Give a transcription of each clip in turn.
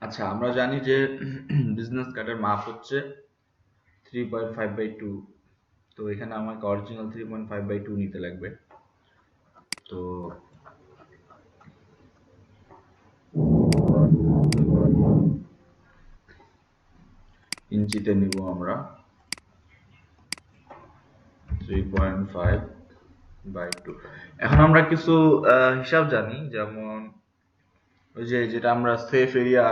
আচ্ছা, আমরা জানি যে বিজনেস কার্ডের মাপ হচ্ছে 3.5/2। তো এখানে আমাকে অরিজিনাল 3.5/2 নিতে লাগবে। তো ইঞ্চিতে নিব আমরা 3.5/2। এখন আমরা কিছু হিসাব জানি, যেমন ওই যে যেটা আমরা সেফ এরিয়া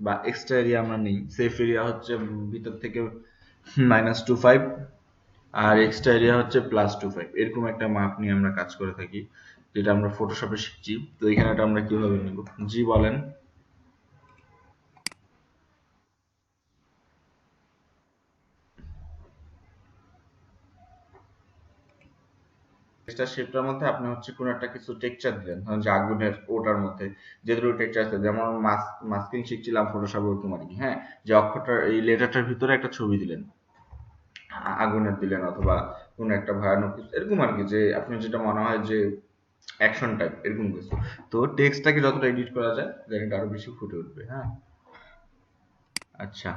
বা এক্সট্রা এরিয়া আমরা নিই। সেফ এরিয়া হচ্ছে ভিতর থেকে -25, আর এক্সট্রা এরিয়া হচ্ছে +25। এরকম একটা মাপ নিয়ে আমরা কাজ করে থাকি, যেটা আমরা ফটোশপে শিখছি। তো এখানে এটা আমরা কিভাবে নিব? জি বলেন। টেক্সচার শেপটার মধ্যে আপনি হচ্ছে কোনো একটা কিছু টেক্সচার দিলেন, ধরেন যে আগুনের ওটার মধ্যে যেগুলো টেক্সচার আছে, যেমন মাস্কিং শিখছিলাম ফটোশপে ওরকম আর কি। হ্যাঁ, যে অক্ষরটার এই লেটারটার ভিতরে একটা ছবি দিলেন, আগুনের দিলেন, অথবা কোনো একটা ভয়ানক কিছু এরকম আর কি, যে আপনার যেটা মনে হয় যে অ্যাকশন টাইপ এরকম কিছু। তো টেক্সটটাকে যতটা এডিট করা যায় দেন এটা আরো বেশি ফুটে উঠবে। হ্যাঁ, আচ্ছা।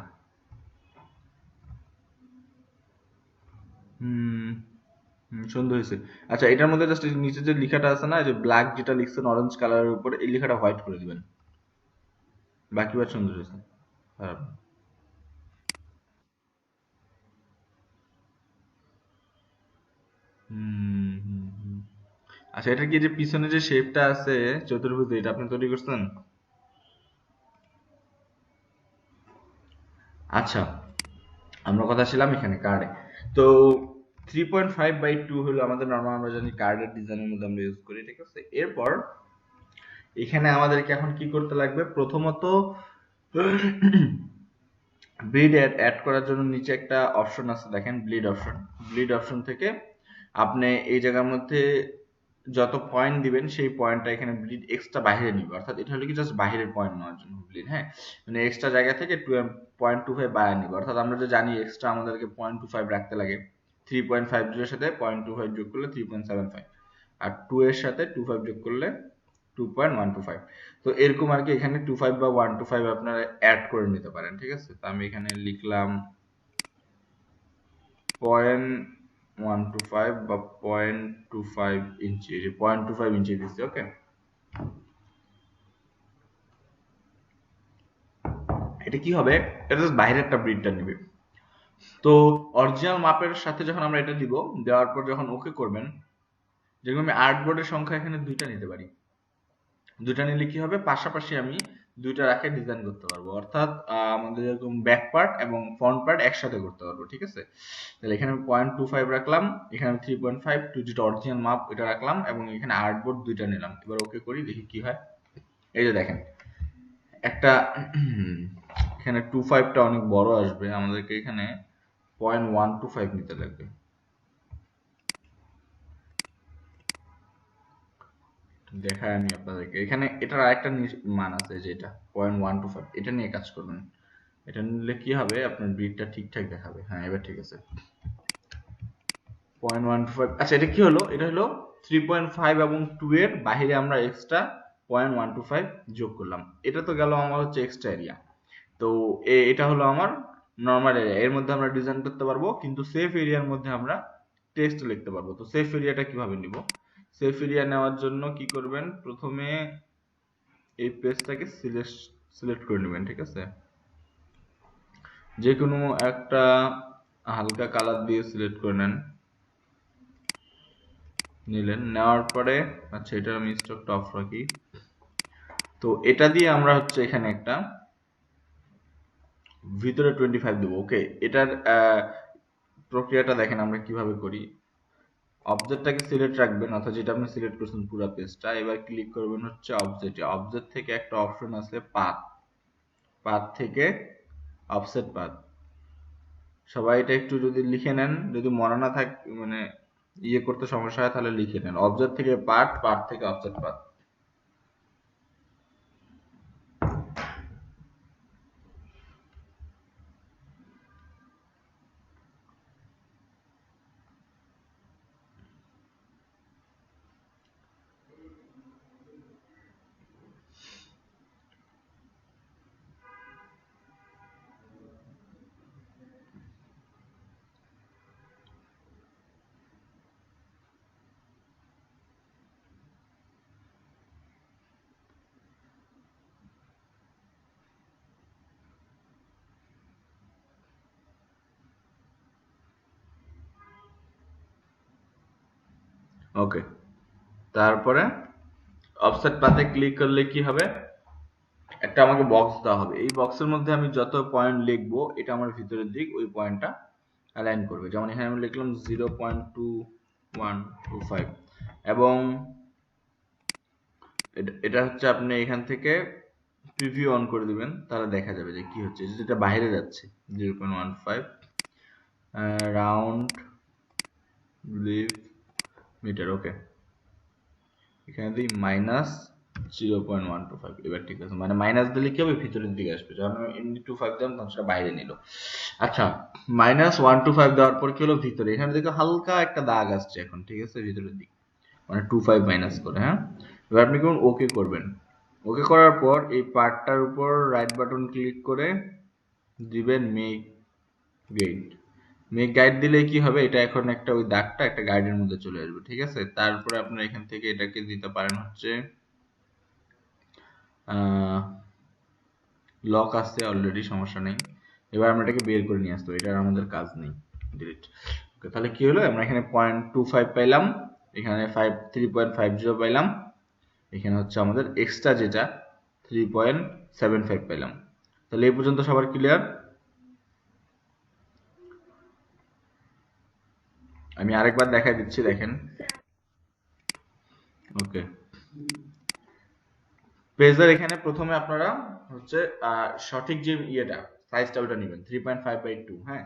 হুম, সুন্দর হয়েছে। আচ্ছা, এটার মধ্যে জাস্ট নিচে যে লেখাটা আছে না, যে ব্ল্যাক যেটা লিখছেন অরেঞ্জ কালারের উপরে, এই লেখাটা হোয়াইট করে দিবেন। বাকি বার সুন্দর হয়েছে। খারাপ না। হুম। আচ্ছা, এটা কি যে পিছনে যে শেপটা আছে চতুর্ভুজ, এটা আপনি তৈরি করছেন? আচ্ছা, আমরা কথা ছিলাম এখানে কার্ডে। তো 3.5/2 হলো আমাদের নর্মাল, আমরা জানি কার্ডের ডিজাইনের মধ্যে আমরা ইউজ করি, ঠিক আছে। এরপর এখানে আমাদেরকে এখন কি করতে লাগবে? প্রথমত ব্লিড অ্যাড করার জন্য নিচে একটা অপশন আছে, দেখেন ব্লিড অপশন। ব্লিড অপশন থেকে আপনি এই জায়গার মধ্যে যত পয়েন্ট দিবেন সেই পয়েন্টটা এখানে ব্লিড এক্সট্রা বাইরে নিবে, অর্থাৎ এটা হলো কি জাস্ট বাইরের পয়েন্ট নেওয়ার জন্য ব্লিড। হ্যাঁ, মানে এক্সট্রা জায়গা থেকে 0.25 বাইরে নিবে, অর্থাৎ আমরা যে জানি এক্সট্রা আমাদেরকে 0.25 রাখতে লাগে। 3.50 এর সাথে 0.25 যোগ করলে 3.75, আর 2 এর সাথে 25 যোগ করলে 2.125। তো এরকম আর কি, এখানে 25 বা 125 আপনারা অ্যাড করে নিতে পারেন, ঠিক আছে। তো আমি এখানে লিখলাম 0.125 বা 0.25 ইঞ্চি, এই যে 0.25 ইঞ্চি দিচ্ছি। ওকে, এটা কি হবে? এটা জাস্ট বাইরে একটা ব্রিডটা নিবে। তো অরিজিনাল মাপের সাথে যখন আমরা এটা দিব, দেওয়ার পর যখন ওকে করবেন, যেরকম আমি আর্টবোর্ডের সংখ্যা এখানে 2টা নিতে পারি। 2টা নিলে কি হবে? পাশাপাশি আমি 2টা রাখে ডিজাইন করতে পারবো, অর্থাৎ আমাদের এরকম ব্যাক পার্ট এবং ফ্রন্ট পার্ট একসাথে করতে পারবো, ঠিক আছে। তাহলে এখানে আমি 0.25 রাখলাম, এখানে আমি 3.5 টু যেটা অরিজিনাল মাপ এটা রাখলাম, এবং এখানে আর্টবোর্ড 2টা নিলাম। এবার ওকে করি, দেখি কি হয়। এই যে দেখেন, একটা এখানে 25টা অনেক বড় আসবে, আমাদেরকে এখানে 0.125 নিতে লাগবে। দেখায় আমি আপনাদেরকে, এখানে এটার আরেকটা মান আছে, যে এটা 0.125, এটা নিয়ে কাজ করবেন। এটা নিলে কি হবে? আপনার বিটটা ঠিকঠাক দেখাবে। হ্যাঁ, এবার ঠিক আছে। 0.125। আচ্ছা, এটা কি হলো? এটা হলো 3.5 এবং 2 এর বাহিরে আমরা এক্সট্রা 0.125 যোগ করলাম। এটা তো গেল আমার হচ্ছে এক্সট্রা এরিয়া। তো এটা হলো আমার নর্মাল এরিয়া, এর মধ্যে আমরা ডিজাইন করতে পারবো, কিন্তু সেফ এরিয়ার মধ্যে আমরা টেক্সট লিখতে পারবো। তো সেফ এরিয়াটা কিভাবে নিব? সেফ এরিয়া নেওয়ার জন্য কি করবেন? প্রথমে এই পেজটাকে সিলেক্ট করে নেবেন, ঠিক আছে। যে কোনো একটা হালকা কালার দিয়ে সিলেক্ট করে নেন। নিলেন, নেওয়ার পরে আচ্ছা, এটা আমি স্টকটা অফ রাখি। তো এটা দিয়ে আমরা হচ্ছে এখানে একটা ভিতরে 25 দেবো। ওকে, এটার প্রক্রিয়াটা দেখেন আমরা কিভাবে করি। অবজেক্টটাকে সিলেক্ট রাখবেন, অর্থাৎ যেটা আপনি সিলেক্ট করছেন পুরো পেজটা। এবার ক্লিক করবেন হচ্ছে অবজেক্টে। অবজেক্ট থেকে একটা অপশন আছে পাথ, পাথ থেকে অফসেট পাথ। সবাই এটা একটু যদি লিখে নেন, যদি মনে না থাকে, মানে ইয়ে করতে সমস্যা হয়, তাহলে লিখে নেন অবজেক্ট থেকে পার্ট, পার্ট থেকে অফসেট পাথ। ওকে, তারপরে অফসেট পাথে ক্লিক করলে কি হবে, একটা আমাকে বক্স দেওয়া হবে। এই বক্সের মধ্যে আমি যত পয়েন্ট লিখবো এটা আমার ভিতরের দিক ওই পয়েন্টটা অ্যালাইন করবে। যেমন এখানে আমি লিখলাম 0.2125 এবং এটা হচ্ছে আপনি এখান থেকে প্রিভিউ অন করে দিবেন, তাহলে দেখা যাবে যে কি হচ্ছে, যেটা বাইরে যাচ্ছে 0.15 রাউন্ড লিভ মিটার। ওকে, এখানে দিই -0.125। এবার ঠিক আছে, মানে মাইনাস দিলে কি হবে, ভিতরের দিকে আসবে। যখন আমি এমনি 25 দিলাম তখন সেটা বাইরে নিল। আচ্ছা, -125 দেওয়ার পর কি হলো, ভিতরে এখানে দেখো হালকা একটা দাগ আসছে এখন, ঠিক আছে, ভিতরের দিকে, মানে 25 মাইনাস করে। হ্যাঁ, এবার আপনি কোন ওকে করবেন। ওকে করার পর এই পার্টটার উপর রাইট বাটন ক্লিক করে দিবেন মেক গাইড। মেক গাইড দিলে কি হবে, এটা এখন একটা ওই দাগটা একটা গাইডের মধ্যে চলে আসবে, ঠিক আছে। তারপরে আপনারা এখান থেকে এটাকে দিতে পারেন হচ্ছে লক আছে অলরেডি, সমস্যা নেই। এবার আমরা এটাকে বের করে নিয়ে আসতে হবে, এটার আমাদের কাজ নেই, ডিলিট। ওকে, তাহলে কি হলো, আমরা এখানে 0.25 পাইলাম, এখানে 3.50 পাইলাম, এখানে হচ্ছে আমাদের এক্সট্রা যেটা 3.75 পাইলাম। তাহলে এই পর্যন্ত সবার ক্লিয়ার? আমি আরেকবার দেখাই দিচ্ছি, দেখেন। ওকে, পেজের এখানে প্রথমে আপনারা হচ্ছে সঠিক যে ইয়েটা সাইজটা ওটা নেবেন 3.5/2। হ্যাঁ,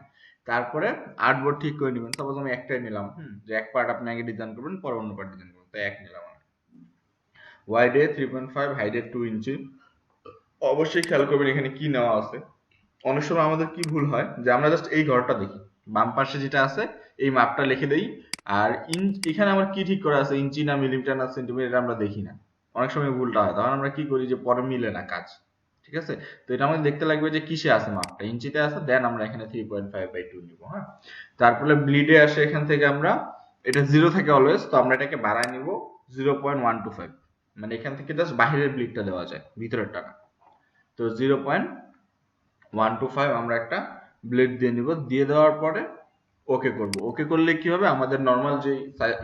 তারপরে আর্টবোর্ড ঠিক করে নেবেন। সাপোজ আমি একটাই নিলাম, যে এক পার্ট আপনি আগে ডিজাইন করবেন, পরে অন্য পার্ট ডিজাইন করবেন, তাই এক নিলাম আমি। ওয়াইডে 3.5, হাইডে 2 ইঞ্চি। অবশ্যই খেয়াল করবেন এখানে কি নেওয়া আছে। অনেক সময় আমাদের কি ভুল হয়, যে আমরা জাস্ট এই ঘরটা দেখি, বাম পাশে যেটা আছে এই মাপটা লিখে দেই, আর এখানে আমার কি ঠিক করা আছে, ইঞ্চি না মিলিমিটার না সেন্টিমিটার আমরা দেখি না। অনেক সময় ভুলটা হয়, তখন আমরা কি করি যে পরে মিলে না কাজ, ঠিক আছে। তো এটা আমাদের দেখতে লাগবে যে কিসে আছে মাপটা, ইঞ্চিতে আছে, দেন আমরা এখানে 3.5/2 নিব। হ্যাঁ, তারপরে ব্লিডে আসে, এখান থেকে আমরা এটা 0 থেকে অলওয়েজ, তো আমরা এটাকে বাড়ায় নিব 0.125, মানে এখান থেকে জাস্ট বাহিরের ব্লিডটা দেওয়া যায়, ভিতরেরটা না। তো 0.125 আমরা একটা ব্লেড দিয়ে নিব, দিয়ে দেওয়ার পরে ওকে করব। ওকে করলে কি হবে, আমাদের নর্মাল যে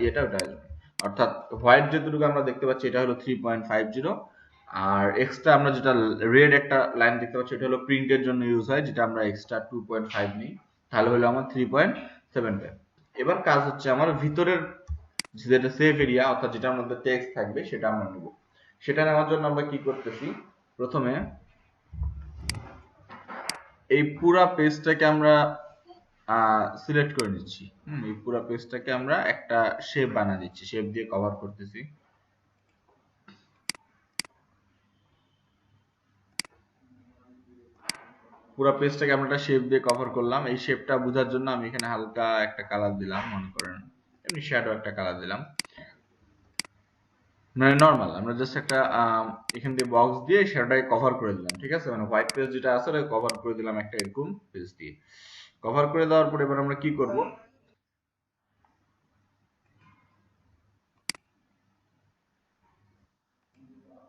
এটা ওটা আসবে। অর্থাৎ হোয়াইট যতটুকু আমরা দেখতে পাচ্ছি এটা হলো 3.50, আর এক্সট্রা আমরা যেটা রেড একটা লাইন দেখতে পাচ্ছি এটা হলো প্রিন্টের জন্য ইউজ হয়, যেটা আমরা এক্সট্রা 2.5 নিই, তাহলে হলো আমার 3.75। এবার কাজ হচ্ছে আমার ভিতরের যেটা সেফ এরিয়া, অর্থাৎ যেটার মধ্যে টেক্সট থাকবে সেটা আমরা নেব। সেটা নেওয়ার জন্য আমরা কি করতেছি, প্রথমে এই পুরা পেজটাকে আমরা সিলেক্ট করে নিচ্ছি। এই পুরা পেজটাকে আমরা একটা শেপ বানিয়ে দিচ্ছি, শেপ দিয়ে কভার করতেছি। পুরা পেজটাকে আমরা একটা শেপ দিয়ে কভার করলাম। এই শেপটা বোঝার জন্য আমি এখানে হালকা একটা কালার দিলাম, মনে করেন এমনি শ্যাডো একটা কালার দিলাম, মানে নর্মাল আমরা জাস্ট একটা এখান দিয়ে বক্স দিয়ে শ্যাডোটাকে কভার করে দিলাম, ঠিক আছে। মানে হোয়াইট পেজ যেটা আছে ওটা কভার করে দিলাম একটা এরকম পেজ দিয়ে। কভার করে দেওয়ার পরে এবার আমরা কি করব,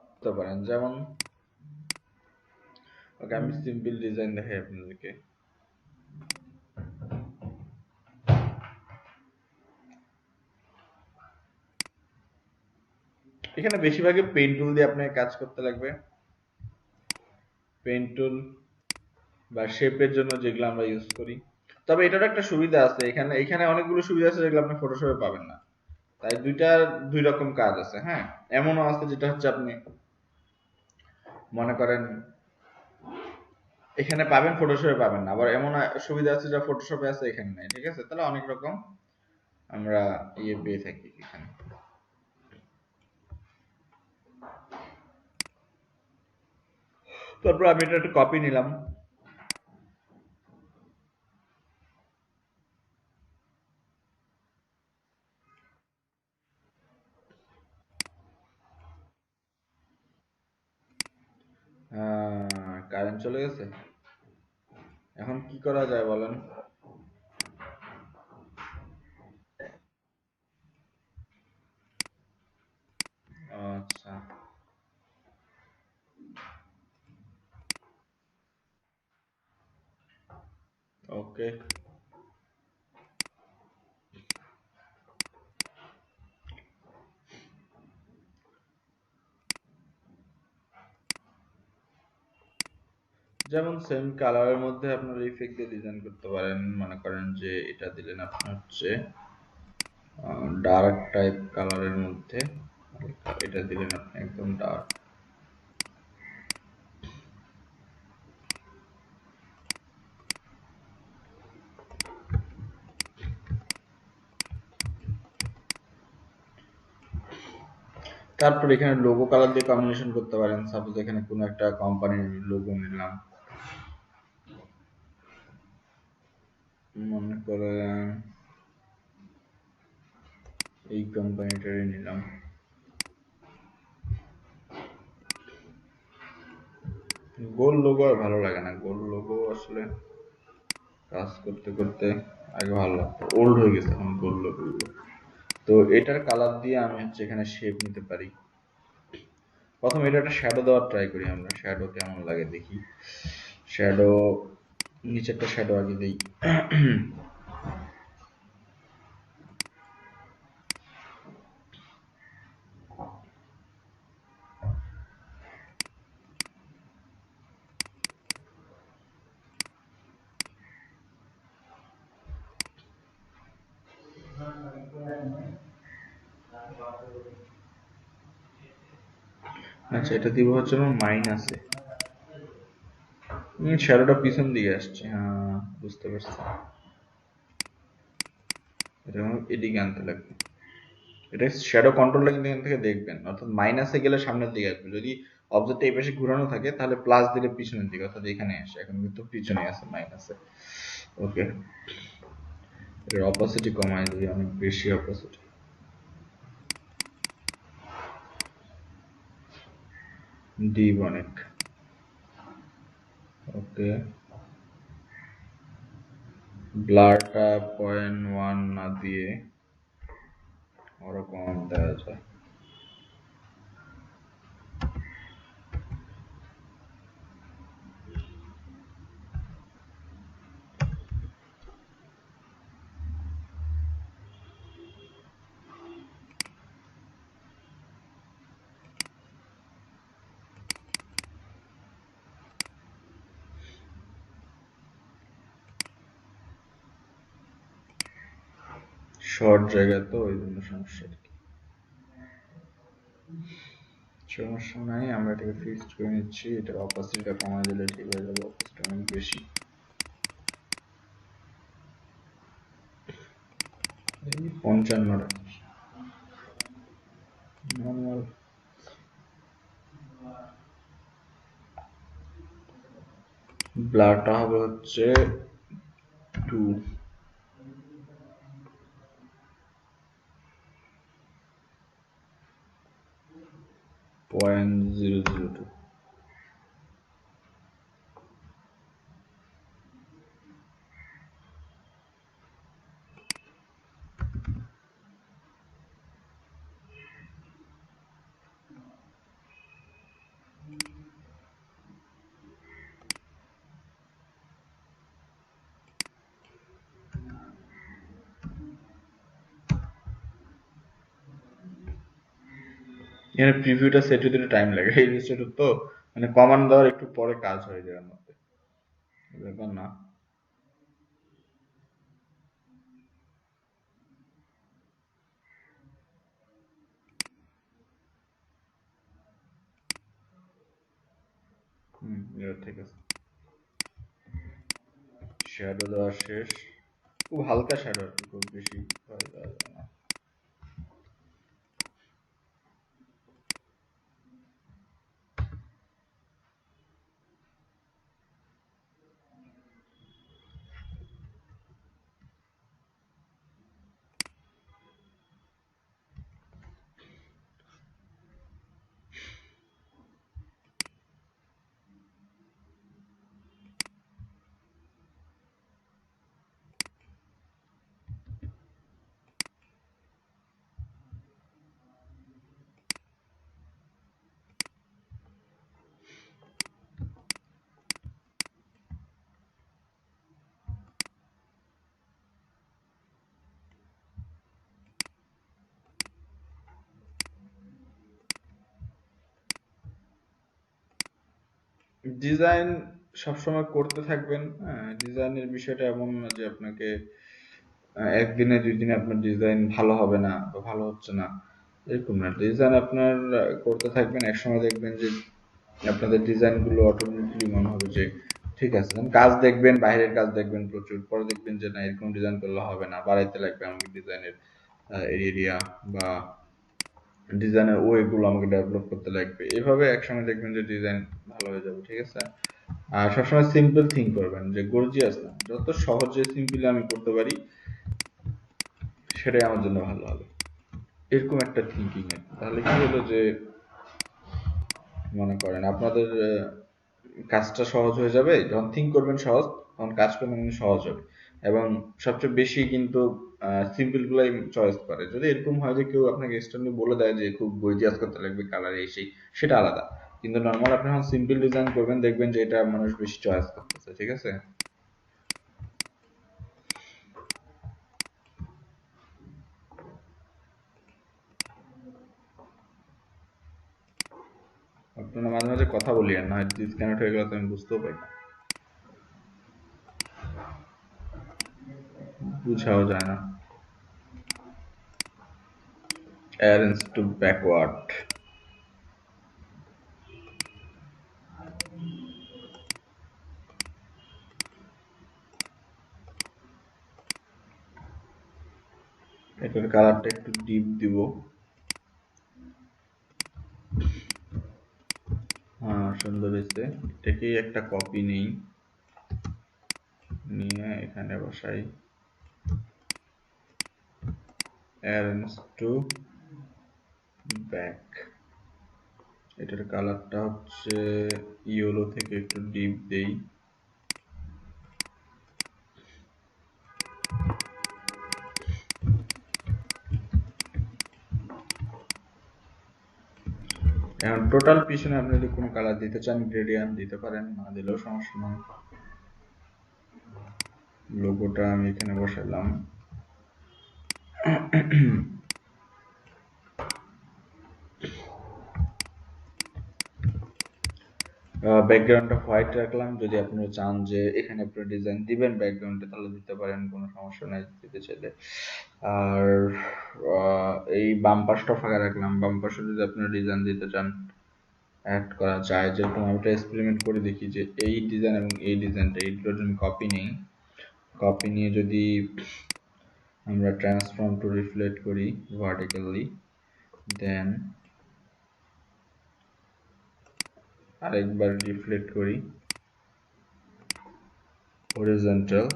বুঝতে পারেন, যেমন ওকে আমি সিম্পল ডিজাইন দেখাই আপনাদেরকে। এখানে বেশিরভাগই পেন টুল দিয়ে আপনাকে কাজ করতে লাগবে। পেন টুল বা শেপের জন্য যেগুলো আমরা ইউজ করি। তবে এটার একটা সুবিধা আছে, এখানে এখানে অনেকগুলো সুবিধা আছে যেগুলো আপনি ফটোশপে পাবেন না। তাই দুই রকম কাজ আছে। হ্যাঁ, এমনও আছে যেটা হচ্ছে আপনি মনে করেন এখানে পাবেন, ফটোশপে পাবেন না। আবার এমন সুবিধা আছে যেটা ফটোশপে আছে এখানে নাই, ঠিক আছে। তাহলে অনেক রকম আমরা ইয়ে পেয়ে থাকি এখানে। তারপর আমি এটা একটা কপি নিলাম। কারেন্ট চলে গেছে, এখন কি করা যায় বলেন। আচ্ছা, ওকে। যেমন সেম কালারের মধ্যে আপনারা ইফেক্ট দিয়ে ডিজাইন করতে পারেন। মনে করেন যে এটা দিলেন আপনার হচ্ছে ডার্ক টাইপ কালারের মধ্যে, এটা দিলেন আপনি একদম ডার্ক। তারপর এখানে লোগো কালার দিয়ে কম্বিনেশন করতে পারেন। সাপোজ এখানে কোনো একটা কোম্পানির লোগো নিলাম, মনে করেন এই কোম্পানিটারই নিলাম। গোল লোগো আর ভালো লাগে না, গোল লোগো আসলে কাজ করতে করতে আগে ভালো লাগতো, ওল্ড হয়ে গেছে এখন গোল লোগো। তো এটার কালার দিয়ে আমি হচ্ছে এখানে শেপ নিতে পারি। প্রথমে এটা একটা শ্যাডো দেওয়ার ট্রাই করি আমরা, শ্যাডো কেমন লাগে দেখি। শ্যাডো, নিচেরটা শ্যাডো আগে দেই। আচ্ছা, এটা দিব হচ্ছে আমার মাইনাসে। শ্যাডোটা পিছন দিকে আসছে, হ্যাঁ বুঝতে পারছি। এটা এদিকে আনতে লাগবে। এটা শ্যাডো কন্ট্রোলটা কিন্তু এখান থেকে দেখবেন, অর্থাৎ মাইনাসে গেলে সামনের দিকে আসবে। যদি অবজেক্টটা এই পাশে ঘোরানো থাকে তাহলে প্লাস দিলে পিছনের দিকে, অর্থাৎ এখানে আসে। এখন কিন্তু পিছনে আছে মাইনাসে। ওকে, এর অপোসিটি কমায় দিই, অনেক বেশি অপোসিটি। ডিপ অনেক। ওকে, ব্লারটা 0.1 না দিয়ে ওরকম দেওয়া যায়। শর্ট জায়গা তো ওই জন্য সমস্যা। সমস্যা নাই, আমরা এটাকে ফিক্সড করে নিচ্ছি। এটার অপোসিটিটা কমায় দিলে ঠিক হয়ে যাবে, অপোসিটি অনেক বেশি। 55 রাখি নর্মাল। ব্লারটা হবে হচ্ছে 2, 0.002। এখানে প্রিভিউটা সেট হতে একটু টাইম লাগে, ইলাস্ট্রেটর তো মানে কমান্ড দেওয়ার একটু পরে কাজ হয়ে যায় এর মধ্যে, ব্যাপার না। এবার ঠিক আছে, শ্যাডো দেওয়া শেষ। খুব হালকা শ্যাডো আর কি, খুব বেশি দেওয়া যাবে না। ডিজাইন সবসময় করতে থাকবেন। হ্যাঁ, ডিজাইনের বিষয়টা এমন না যে আপনাকে একদিনে 2 দিনে আপনার ডিজাইন ভালো হবে না বা ভালো হচ্ছে না, এরকম না। ডিজাইন আপনার করতে থাকবেন, একসময় দেখবেন যে আপনাদের ডিজাইন গুলো অটোমেটিকলি মনে হবে যে ঠিক আছে। কাজ দেখবেন, বাইরের কাজ দেখবেন প্রচুর, পরে দেখবেন যে না, এরকম ডিজাইন করলে হবে না, বাড়াইতে লাগবে আমাকে ডিজাইনের এরিয়া বা ডিজাইনের ওয়ে গুলো আমাকে ডেভেলপ করতে লাগবে। এভাবে একসময় দেখবেন যে ডিজাইন ভালো হয়ে যাবে, ঠিক আছে। আর সবসময় সিম্পল থিঙ্ক করবেন, যে গর্জিয়াস না, যত সহজে সিম্পলি আমি করতে পারি সেটাই আমার জন্য ভালো হবে, এরকম একটা থিঙ্কিং এর। তাহলে কি হলো যে মনে করেন আপনাদের কাজটা সহজ হয়ে যাবে। যখন থিঙ্ক করবেন সহজ, তখন কাজ করবেন কিন্তু সহজ হবে। এবং সবচেয়ে বেশি কিন্তু সিম্পল গুলাই চয়েস করে। যদি এরকম হয় যে কেউ আপনাকে এক্সটার্নালি বলে দেয় যে খুব গর্জিয়াস করতে লাগবে, কালার এই সেই, সেটা আলাদা। কিন্তু নর্মাল আপনি যখন সিম্পল ডিজাইন করবেন দেখবেন যে এটা মানুষ বেশি চয়েস করতেছে, ঠিক আছে। আপনারা মাঝে মাঝে কথা বলি, আর না হয় ডিসকানেক্ট হয়ে গেলে তো আমি বুঝতেও পারি না, বুঝাও যায় না। অ্যারেঞ্জ টু ব্যাকওয়ার্ড, এটার কালারটা একটু ডিপ দিব। হ্যাঁ, সুন্দর হয়েছে। এটাকেই একটা কপি নেই, নিয়ে এখানে বসাই, অ্যারেঞ্জ টু ব্যাক। এটার কালারটা হচ্ছে ইয়েলো থেকে একটু ডিপ দেই। এখন টোটাল পিছনে আপনি যদি কোনো কালার দিতে চান, গ্রেডিয়েন্ট দিতে পারেন, না দিলেও সমস্যা নয়। লোগোটা আমি এখানে বসালাম। ব্যাকগ্রাউন্ডটা হোয়াইট রাখলাম। যদি আপনারা চান যে এখানে আপনারা ডিজাইন দিবেন ব্যাকগ্রাউন্ডে, তাহলে দিতে পারেন, কোনো সমস্যা নাই দিতে চাইলে। আর এই বাম পাশটা ফাঁকা রাখলাম। বাম পাশে যদি আপনারা ডিজাইন দিতে চান অ্যাড করা যায়। যেরকম আমি এটা এক্সপেরিমেন্ট করে দেখি যে এই ডিজাইন এবং এই ডিজাইনটা, এই দুটোর জন্য কপি নেই। কপি নিয়ে যদি আমরা ট্রান্সফর্ম টু রিফ্লেক্ট করি ভার্টিক্যালি, দেন আরেকবার রিফ্লেক্ট করি হরিজন্টাল,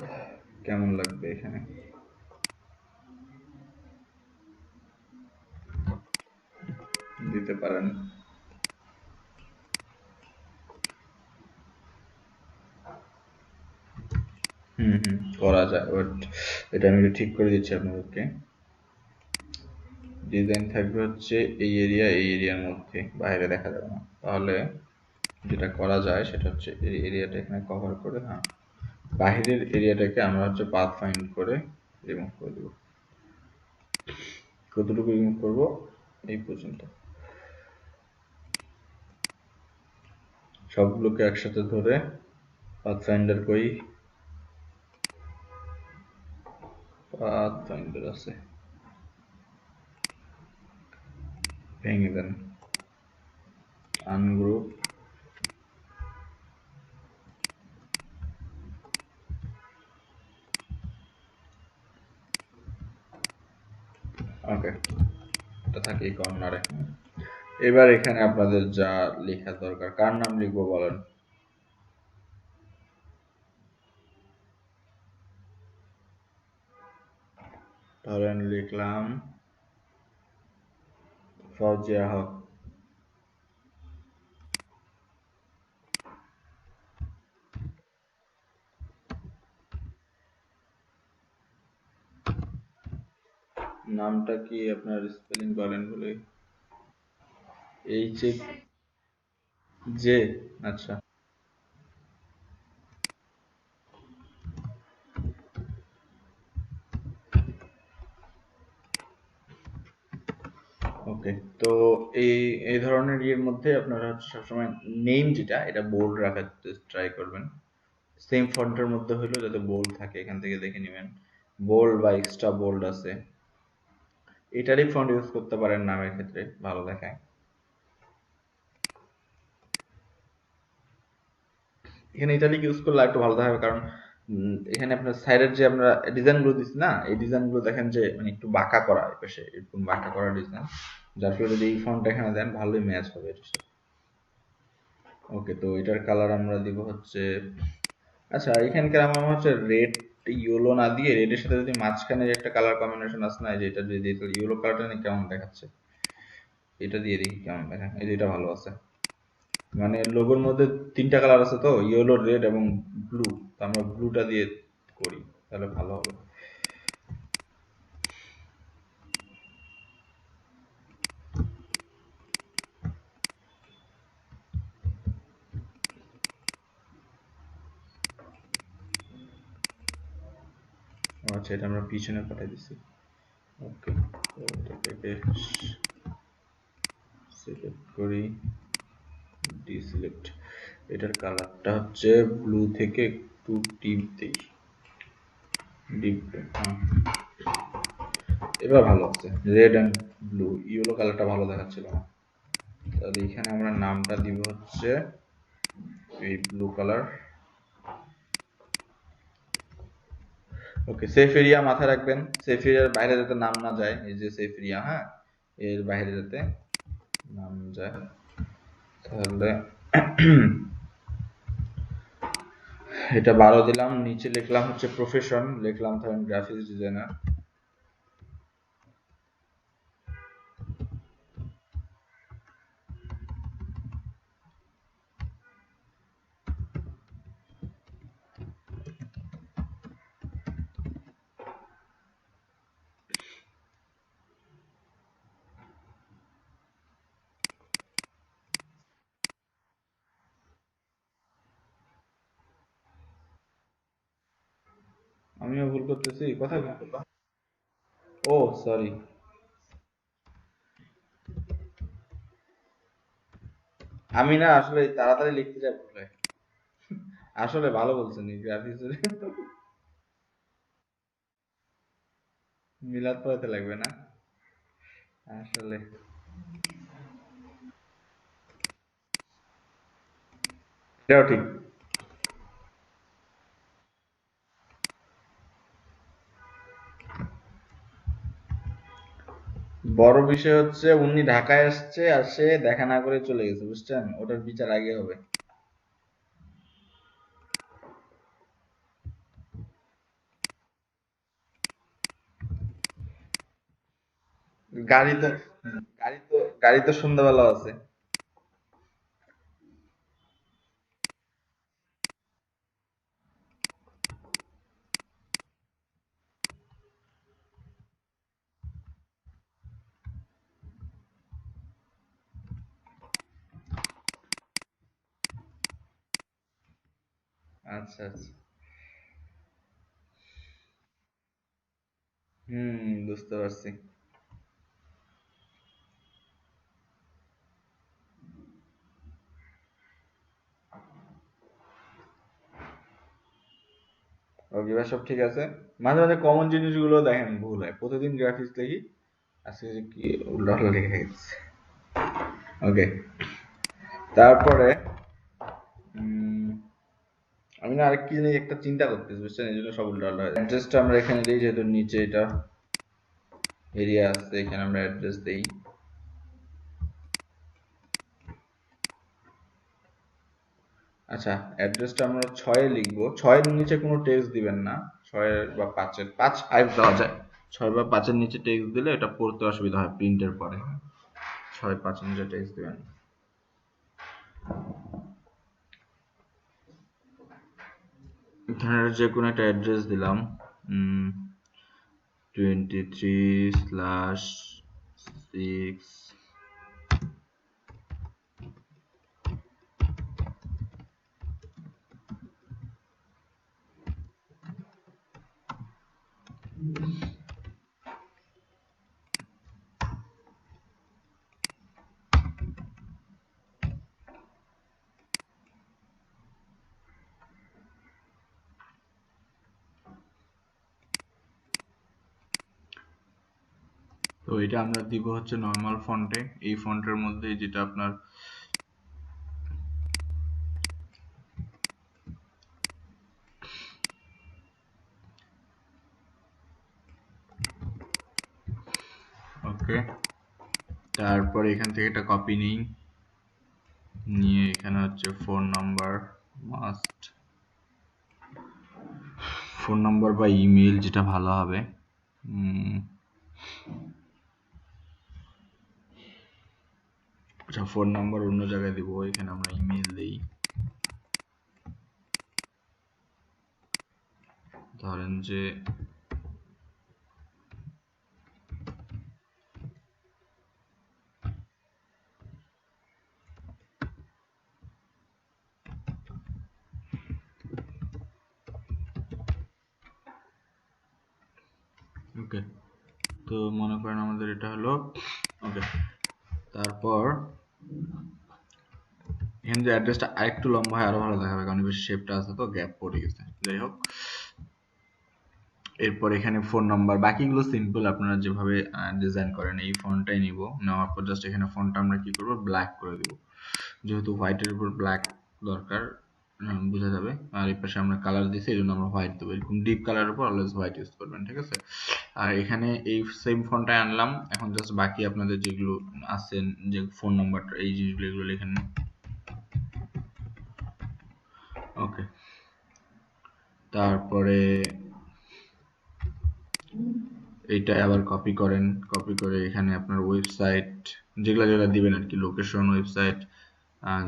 কেমন লাগবে এখানে? দিতে পারেন। করা যায়, বাট এটা আমি ঠিক করে দিচ্ছি আপনাদেরকে। ডিজাইন থাকবে হচ্ছে এই এরিয়া, এই এরিয়ার মধ্যে, বাইরে দেখা যাবে না। তাহলে যেটা করা যায় সেটা হচ্ছে এই এরিয়াটা এখানে কভার করে, হ্যাঁ, বাহিরের এরিয়াটাকে আমরা হচ্ছে পাথ ফাইন্ড করে রিমুভ করে দেবো। কতটুকু রিমুভ করব? এই পর্যন্ত। সবগুলোকে একসাথে ধরে পাথ ফাইন্ডার করি, পাথ ফাইন্ডার আছে, ভেঙে দেন, আনগ্রুপ, ওকে, এটা থাকে এই কর্নারে। এবার এখানে আপনাদের যা লেখা দরকার, কার নাম লিখবো বলেন? ধরেন লিখলাম ফৌজিয়া হক। নামটা কি আপনার স্পেলিং বলেন বলে? এইচ এ জে, আচ্ছা, ওকে। ওকে, তো এই এই ধরনের ইয়ের মধ্যে আপনারা হচ্ছে সবসময় নেম যেটা এটা বোল্ড রাখার ট্রাই করবেন। সেম ফন্টের মধ্যে হইলেও যাতে বোল্ড থাকে, এখান থেকে দেখে নেবেন বোল্ড বা এক্সট্রা বোল্ড আছে। এটারই ফন্ট ইউজ করতে পারেন নামের ক্ষেত্রে, ভালো দেখায়। এখানে ইটালিক ইউজ করলে একটু ভালো দেখাবে, কারণ এখানে আপনার সাইডের যে আমরা ডিজাইন গুলো দিচ্ছি না, এই ডিজাইন গুলো দেখেন যে মানে একটু বাঁকা করা, পাশে এরকম বাঁকা করা ডিজাইন, যার ফলে যদি এই ফন্ট এখানে দেন ভালোই ম্যাচ হবে এটার সাথে। ওকে, তো এটার কালার আমরা দিব হচ্ছে, আচ্ছা এখানকার আমার মনে হচ্ছে রেড ইয়েলো না দিয়ে রেডের সাথে যদি মাঝখানে একটা কালার কম্বিনেশন আছে না, যেটা যদি দিই তাহলে ইয়েলো কালারটা কেমন দেখাচ্ছে, এটা দিয়ে দেখি কেমন দেখেন। এই যে এটা ভালো আছে, মানে লোগোর মধ্যে তিনটা কালার আছে তো, ইয়েলো, রেড এবং ব্লু। তো আমরা ব্লুটা দিয়ে করি তাহলে ভালো হবে। আচ্ছা, এটা আমরা পিছনে পাঠিয়ে দিছি। ওকে, এটাকে সিলেক্ট করি, ডিসিলেক্ট। এটার কালারটা হচ্ছে ব্লু থেকে একটু ডিপ দিই, ডিপ। এবার ভালো আছে, রেড অ্যান্ড ব্লু। ইয়েলো কালারটা ভালো দেখাচ্ছিল না, তাহলে এখানে আমরা নামটা দিব হচ্ছে এই ব্লু কালার। ওকে, সেফ এরিয়া মাথায় রাখবেন, সেফ এরিয়ার বাইরে যাতে নাম না যায়। এই যে সেফ এরিয়া, হ্যাঁ, এর বাইরে যাতে নাম যায়। তাহলে এটা 12 দিলাম, নিচে লিখলাম হচ্ছে প্রফেশন, লিখলাম ধরেন গ্রাফিক্স ডিজাইনার। আমিও ভুল করতেছি কথা। ও সরি, আমি না আসলে তাড়াতাড়ি লিখতে যাই ভুল হয়। আসলে ভালো বলছেন, এই গ্রাফিক্স মিলাদ পড়াতে লাগবে না আসলে। এটাও ঠিক। বড় বিষয় হচ্ছে উনি ঢাকায় আসছে আর সে দেখা না করে চলে গেছে, বুঝছেন, ওটার বিচার আগে হবে। গাড়ি তো গাড়ি তো সন্ধ্যাবেলা আছে। আচ্ছা আচ্ছা, বুঝতে পারছি। ওকে, এবার সব ঠিক আছে। মাঝে মাঝে কমন জিনিসগুলো দেখেন ভুল হয়, প্রতিদিন গ্রাফিক্স লিখি, আজকে যে কি উল্টো লিখে গেছে। ওকে, তারপরে উম, আমি না আরেক কি জানি একটা চিন্তা করতেছি, বুঝছেন, এই জন্য সব উল্টো হয়। অ্যাড্রেসটা আমরা এখানে দিই, যেহেতু নিচে এটা এরিয়া আছে, এখানে আমরা অ্যাড্রেস দিই। আচ্ছা, অ্যাড্রেসটা আমরা 6 এ লিখবো, 6 এর নিচে কোনো টেক্সট দিবেন না। 6 বা 5 এর, 5 আইপ দেওয়া যায়, 6 বা 5 এর নিচে টেক্সট দিলে এটা পড়তে অসুবিধা হয় প্রিন্টের পরে। 6 5 এর নিচে টেক্সট দিবেন। এখানে যে কোনো একটা অ্যাড্রেস দিলাম, 23/6। তো এটা আমরা দিব হচ্ছে নর্মাল ফন্টে, এই ফন্টের মধ্যে যেটা আপনার ওকে। তারপরে এখান থেকে এটা কপি নিয়ে এখানে হচ্ছে phone number, must phone number বা ইমেল যেটা ভালো হবে। আচ্ছা, ফোন নাম্বার অন্য জায়গায় দিব, এখানে আমরা ইমেল দিই। ধরেন যে ওকে, তো মনে করেন আমাদের এটা হলো ওকে। তারপর এখানে যে অ্যাড্রেসটা আরেকটু লম্বা হয় আরো ভালো দেখাবে, কারণ বেশি শেপটা আছে তো গ্যাপ পড়ে গেছে। যাই হোক, এরপর এখানে ফোন নাম্বার, বাকিগুলো সিম্পল আপনারা যেভাবে ডিজাইন করেন এই ফন্টটাই নিব। নেওয়ার পর জাস্ট এখানে ফন্টটা আমরা কি করব, ব্ল্যাক করে দেব, যেহেতু হোয়াইটের উপর ব্ল্যাক দরকার, বোঝা যাবে। আর এই পাশে আমরা কালার দিছি, এই জন্য আমরা হোয়াইট দেবো। এরকম ডিপ কালারের উপর অলওয়েজ হোয়াইট ইউজ করবেন, ঠিক আছে। আর এখানে এই সেম ফন্টটাই আনলাম, এখন জাস্ট বাকি আপনাদের যেগুলো আছেন, যে ফোন নাম্বারটা, এই জিনিসগুলো এগুলো লিখে নিন। ওকে, তারপরে এইটা আবার কপি করেন, কপি করে এখানে আপনার ওয়েবসাইট যেগুলা যেগুলা দিবেন আর কি, লোকেশন, ওয়েবসাইট,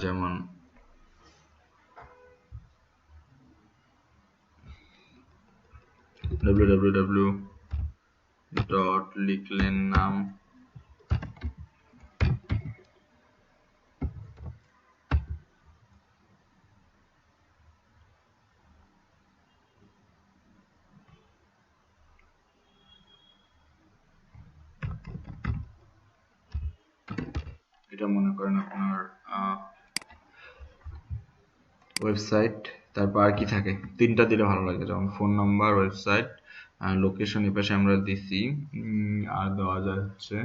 যেমন www ডট লিখলেন নাম, এটা মনে করেন আপনার ওয়েবসাইট। তারপর আর কি থাকে, তিনটা দিলে ভালো লাগে, যেমন ফোন নাম্বার, ওয়েবসাইট, লোকেশন এ পাশে আমরা দিছি। আর দেওয়া যায় হচ্ছে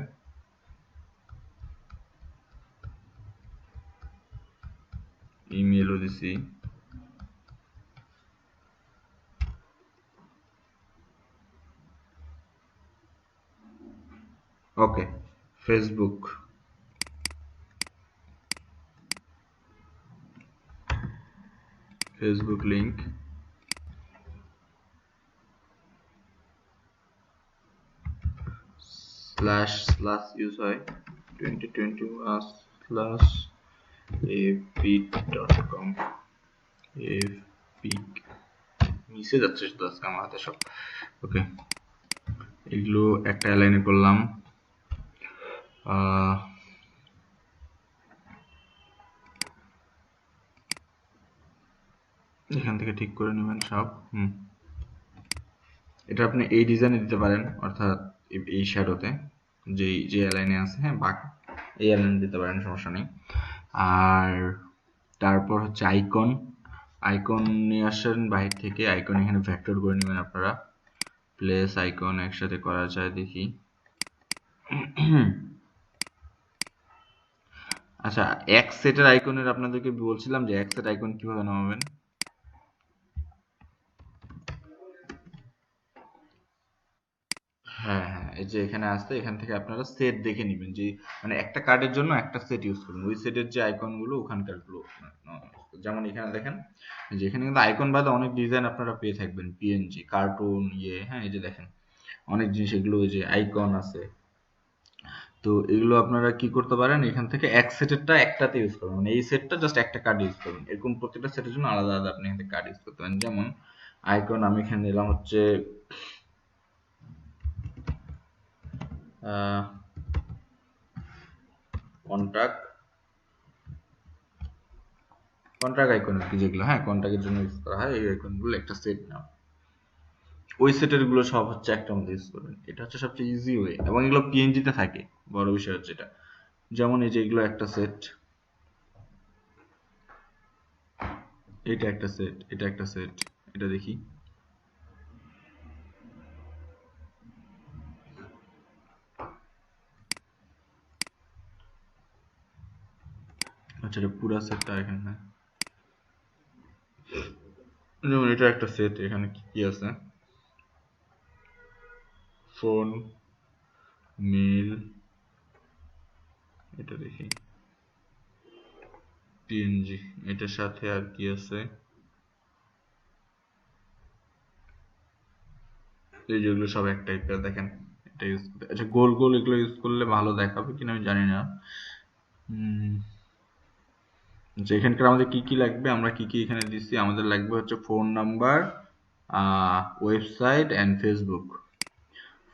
ইমেলও দিছি। Okay, Facebook, Facebook link, slash slash use হয় 2021 স্ল্যাশ fp.com, fp মিশে যাচ্ছে শুধু আজকে আমার হাতে সব। ওকে, এগুলো একটা লাইনে করলাম। এখান থেকে ঠিক করে নেবেন সব। এটা আপনি এই ডিজাইনে দিতে পারেন, অর্থাৎ এই শ্যাডোতে যে লাইনে আছে, হ্যাঁ, বাকি এই লাইনে দিতে পারেন, সমস্যা নেই। আর তারপর হচ্ছে আইকন, আইকন নিয়ে আসেন বাইরে থেকে, আইকন এখানে ভেক্টর করে নেবেন আপনারা। প্লেস আইকন একসাথে করা যায় দেখি। আচ্ছা, এক সেটের আইকনের আপনাদেরকে বলছিলাম যে এক সেট আইকন কিভাবে নামাবেন। হ্যাঁ হ্যাঁ, এই যে এখানে আসতে, এখান থেকে আপনারা সেট দেখে নেবেন, যে মানে একটা কার্ডের জন্য একটা সেট ইউজ করুন, ওই সেটের যে আইকন গুলো ওখানকার গুলো। যেমন এখানে দেখেন, যে এখানে কিন্তু আইকন বাদে অনেক ডিজাইন আপনারা পেয়ে থাকবেন, পিএনজি, কার্টুন, হ্যাঁ, এই যে দেখেন অনেক জিনিস, এগুলো ওই যে আইকন আছে। তো এগুলো আপনারা কি করতে পারেন, এখান থেকে এক সেটেরটা একটাতে ইউজ করবেন, মানে এই সেটটা জাস্ট একটা কার্ড ইউজ করবেন, এরকম প্রত্যেকটা সেটের জন্য আলাদা আলাদা আপনি এখান থেকে কার্ড ইউজ করতে পারেন। যেমন আইকন আমি এখানে নিলাম হচ্ছে কন্টাক্ট, কন্ট্রাক্ট আইকন আর কি, যেগুলো হ্যাঁ কন্ট্রাক্টের জন্য ইউজ করা হয়, এই আইকনগুলো একটা সেট নাও। ওই সেটের গুলো সব হচ্ছে একটা মধ্যে ইউজ করবেন, এটা হচ্ছে সবচেয়ে ইজি ওয়ে, এবং এগুলো পিএনজি তে থাকে। বড় বিষয় হচ্ছে এটা, যেমন এই যে এগুলো একটা সেট, এটা একটা সেট, এটা একটা সেট, এটা দেখি। আচ্ছা, এটা পুরা সেটটা এখানে, যেমন এটা একটা সেট, এখানে কি কি আছে, ফোন, মেল, এটা দেখি, পিএনজি, এটার সাথে আর কি আছে, এই যেগুলো সব এক টাইপের দেখেন, এটা ইউজ করতে, আচ্ছা গোল গোল এগুলো ইউজ করলে ভালো দেখাবে কিনা আমি জানি না। আচ্ছা, এখানকার আমাদের কি কি লাগবে, আমরা কি কি এখানে দিচ্ছি, আমাদের লাগবে হচ্ছে phone number, website and Facebook,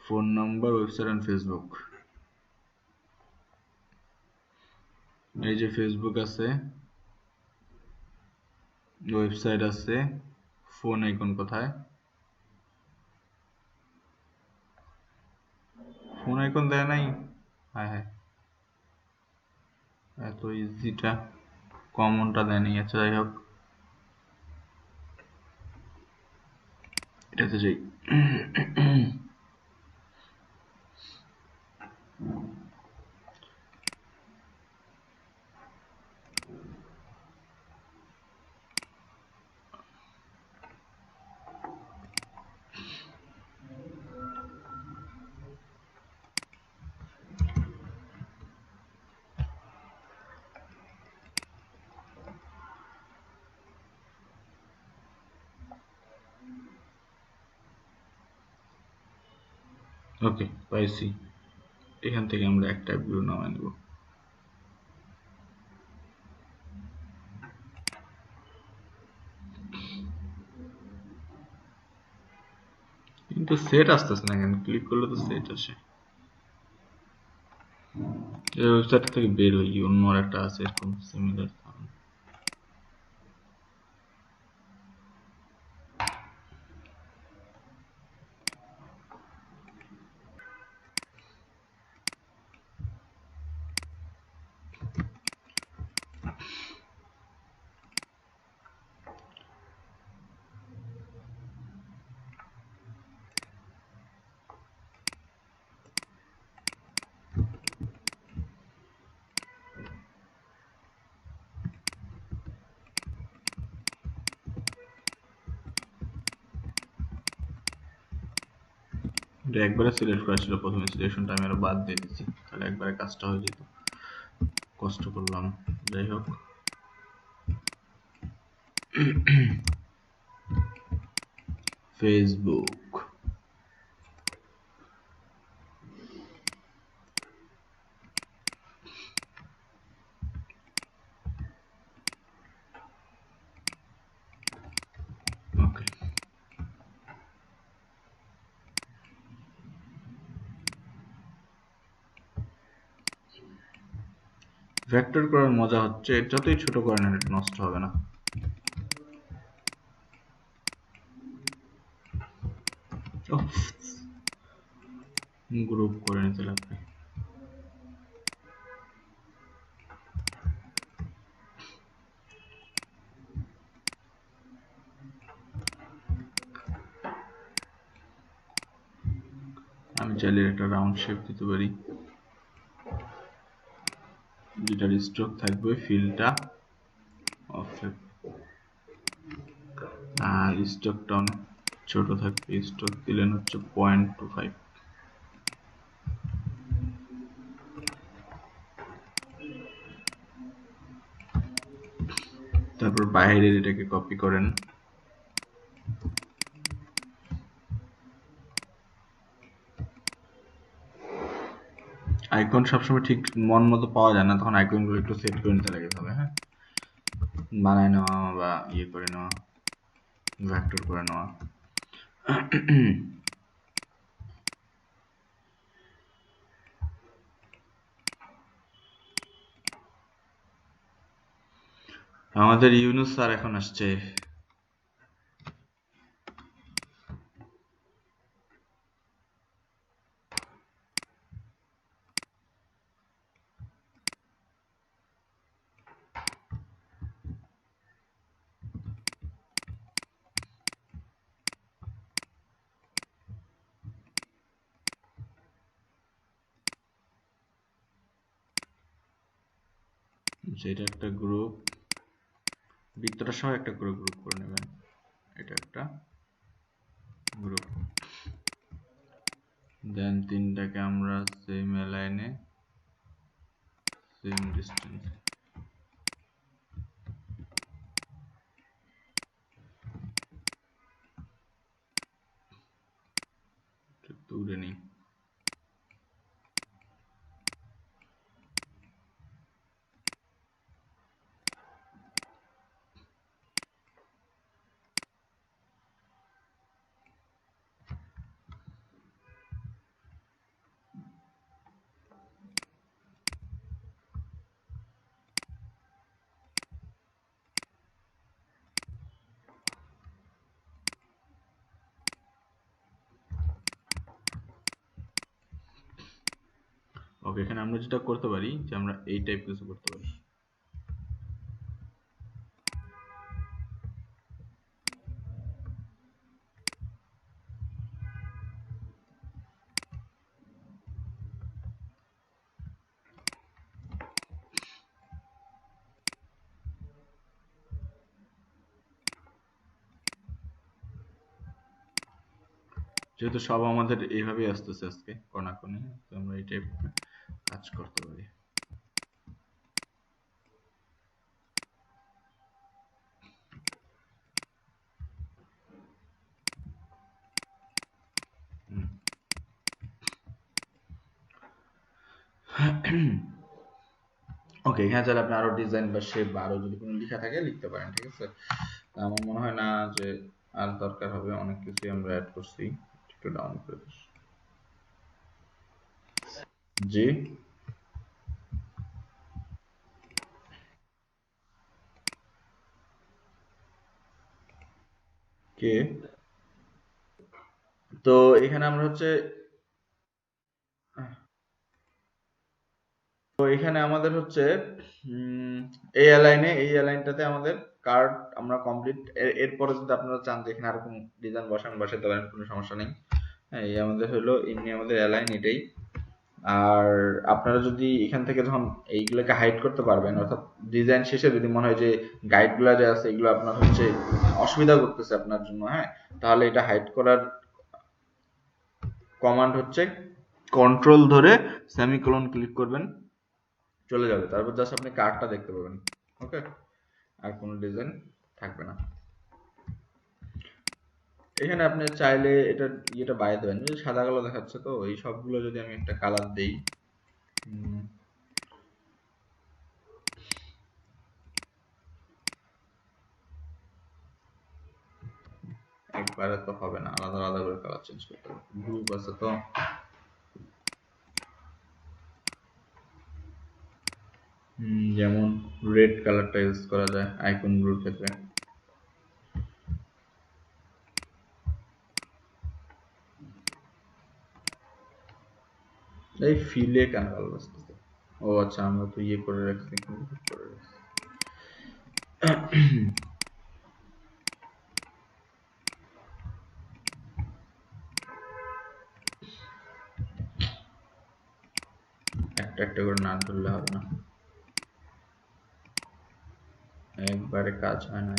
phone number, website and Facebook. এই যে ফেসবুক আছে, ওয়েবসাইট আছে, ফোন আইকন কোথায়, ফোন আইকন দেয় নাই, হ্যাঁ হ্যাঁ, এত ইজিটা, কমনটা দেয় নাই। আচ্ছা যাই হোক, এটাতে যাই। ওকে, পাইছি। এখান থেকে আমরা একটা ভিউ নামাই নেব। কিন্তু সেট আসতেছে না কেন, ক্লিক করলে তো সেট আসে। এই ওয়েবসাইট থেকে বের হই, অন্য আর একটা আছে এরকম সিমিলার। এটা একবারে সিলেক্ট করা ছিল, প্রথমে সিলেকশনটা আমি আরো বাদ দিয়ে দিচ্ছি, তাহলে একবারে কাজটা হয়ে যেত, কষ্ট করলাম। যাই হোক, ফেসবুক, ওকে। ভেক্টর করার মজা হচ্ছে, যতই ছোট করেন এটা নষ্ট হবে না। গ্রুপ করে নিতে লাগবে। আমি চাইলে একটা রাউন্ড শেপ দিতে পারি, যেটার স্ট্রোক থাকবে ফিলটা অফসেট, আর স্ট্রোকটা অনেক ছোট থাকবে, স্ট্রোক দিলেন হচ্ছে 0.25। তারপর বাইরের এটাকে কপি করেন, আইকন সবসময় ঠিক মন মতো পাওয়া যায় না, তখন আইকন গুলো একটু সেট করে নিতে লাগে তবে, হ্যাঁ, বানায় নেওয়া বা ইয়ে করে নেওয়া, ভেক্টর করে নেওয়া। আমাদের ইউনুস স্যার এখন আসছে। এটা একটা গ্রুপ, বৃত্তটা সহ একটা করে গ্রুপ করে নেবেন। এটা একটা গ্রুপ, দেন তিনটাকে আমরা সেম অ্যালাইনে সেম ডিস্টেন্স তুলে নিই। ওকে, এখানে আমরা যেটা করতে পারি যে আমরা এই টাইপ কিছু করতে পারি। যেহেতু সব আমাদের এইভাবেই আসতেছে আজকে কোনাকুনি, তো আমরা এই টাইপ কাজ করতে পারি। ওকে, এখানে চাইলে আপনি আরো ডিজাইন বা শেপ বা আরো যদি কোনো লেখা থাকে লিখতে পারেন, ঠিক আছে। আমার মনে হয় না যে আর দরকার হবে, অনেক কিছুই আমরা অ্যাড করছি। একটু ডাউন করে দিই। জি, কে? তো এখানে আমরা হচ্ছে তো এখানে আমাদের হচ্ছে এই অ্যালাইনটাতে আমাদের কার্ড আমরা কমপ্লিট। এরপরে যদি আপনারা চান যে এখানে আরো কোনো ডিজাইন বসাতে পারেন, কোনো সমস্যা নেই। হ্যাঁ, এই আমাদের হলো এমনি আমাদের অ্যালাইন এটাই। আর আপনারা যদি এখান থেকে যখন এইগুলোকে হাইড করতে পারবেন, অর্থাৎ ডিজাইন শেষে যদি মনে হয় যে গাইডগুলো যে আছে এগুলো আপনার হচ্ছে অসুবিধা করতেছে আপনার জন্য, হ্যাঁ, তাহলে এটা হাইড করার কমান্ড হচ্ছে কন্ট্রোল ধরে সেমিকোলন ক্লিক করবেন, চলে যাবে। তারপর জাস্ট আপনি কার্ডটা দেখতে পাবেন। ওকে, আর কোনো ডিজাইন থাকবে না। এখানে আপনি চাইলে এটা বাইরে দেবেন, সাদা কালো দেখাচ্ছে, তো এই সবগুলো যদি আমি একটা কালার দেই, একবারে তো হবে না, আলাদা আলাদা করে কালার চেঞ্জ করতে হবে, গ্রুপ আছে তো। যেমন রেড কালারটা ইউজ করা যায় আইকন গুলোর ক্ষেত্রে। এই ফিলে কেন ভালো লাগতেছে? ও আচ্ছা, আমরা তো ইয়ে করে রাখছি, করে রাখছি। একটা একটা করে না ধরলে হবে না, একবারে কাজ হয় না।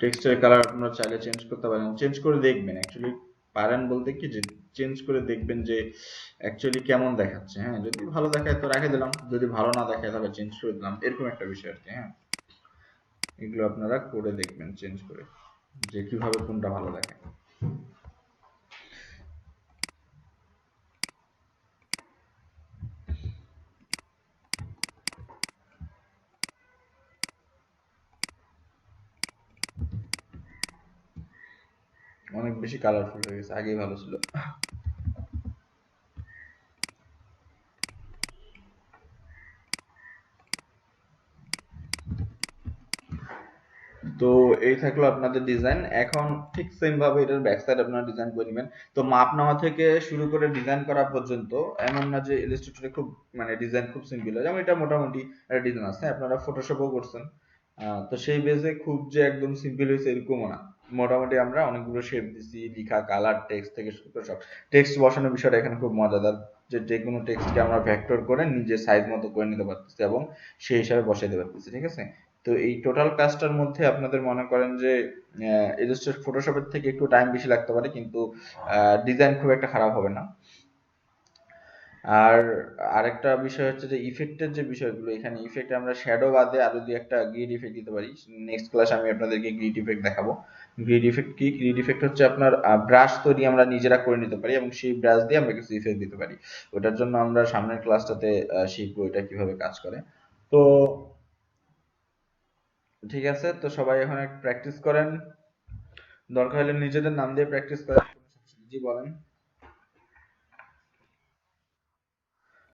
টেক্সটের কালার আপনারা চাইলে চেঞ্জ করতে পারেন, চেঞ্জ করে দেখবেন। অ্যাকচুয়ালি পারেন বলতে কি যে চেঞ্জ করে দেখবেন যে অ্যাকচুয়ালি কেমন দেখাচ্ছে। হ্যাঁ, যদি ভালো দেখায় তো রেখে দিলাম, যদি ভালো না দেখায় তাহলে চেঞ্জ করে দিলাম, এরকম একটা বিষয় আর কি। হ্যাঁ, এগুলো আপনারা করে দেখবেন চেঞ্জ করে যে কিভাবে কোনটা ভালো দেখায়। অনেক বেশি কালারফুল হয়ে গেছে, আগেই ভালো ছিল। তো এই থাকলো আপনাদের ডিজাইন। এখন ঠিক সেম ভাবে এটার ব্যাক সাইড আপনারা ডিজাইন করে নেবেন। তো মাপ নেওয়া থেকে শুরু করে ডিজাইন করা পর্যন্ত এমন না যে ইলাস্ট্রেটরে খুব মানে ডিজাইন খুব সিম্পল হয়, যেমন এটা মোটামুটি একটা ডিজাইন আছে, আপনারা ফটোশপও করছেন, তো সেই বেজে খুব যে একদম সিম্পল হয়েছে এরকমও না। মোটামুটি আমরা অনেকগুলো শেপ দিছি, লিখা, কালার, টেক্সট থেকে শুরু করে সব। টেক্সট বসানোর বিষয়টা এখানে খুব মজাদার, যে যে কোনো টেক্সটকে আমরা ভেক্টর করে নিজের সাইজ মতো করে নিতে পারতেছি এবং সেই হিসাবে বসাইতে পারতেছি, ঠিক আছে? তো এই টোটাল কাজটার মধ্যে আপনাদের মনে করেন যে ইলাস্ট্রেটর ফটোশপের থেকে একটু টাইম বেশি লাগতে পারে, কিন্তু ডিজাইন খুব একটা খারাপ হবে না। আর আরেকটা বিষয় হচ্ছে যে ইফেক্টের যে বিষয়গুলো, এখানে ইফেক্ট আমরা শ্যাডো বাদে আরো দুই একটা গ্রিড ইফেক্ট দিতে পারি। নেক্সট ক্লাসে আমি আপনাদেরকে গ্রিড ইফেক্ট দেখাবো। গ্রিড ইফেক্ট কি? গ্রিড ইফেক্ট হচ্ছে আপনার ব্রাশ তৈরি আমরা নিজেরা করে নিতে পারি এবং সেই ব্রাশ দিয়ে আমরা কিছু ইফেক্ট দিতে পারি। ওটার জন্য আমরা সামনের ক্লাসটাতে শিখবো এটা কিভাবে কাজ করে। তো ঠিক আছে, তো সবাই এখন প্র্যাকটিস করেন, দরকার হলে নিজেদের নাম দিয়ে প্র্যাকটিস করেন। জি বলেন।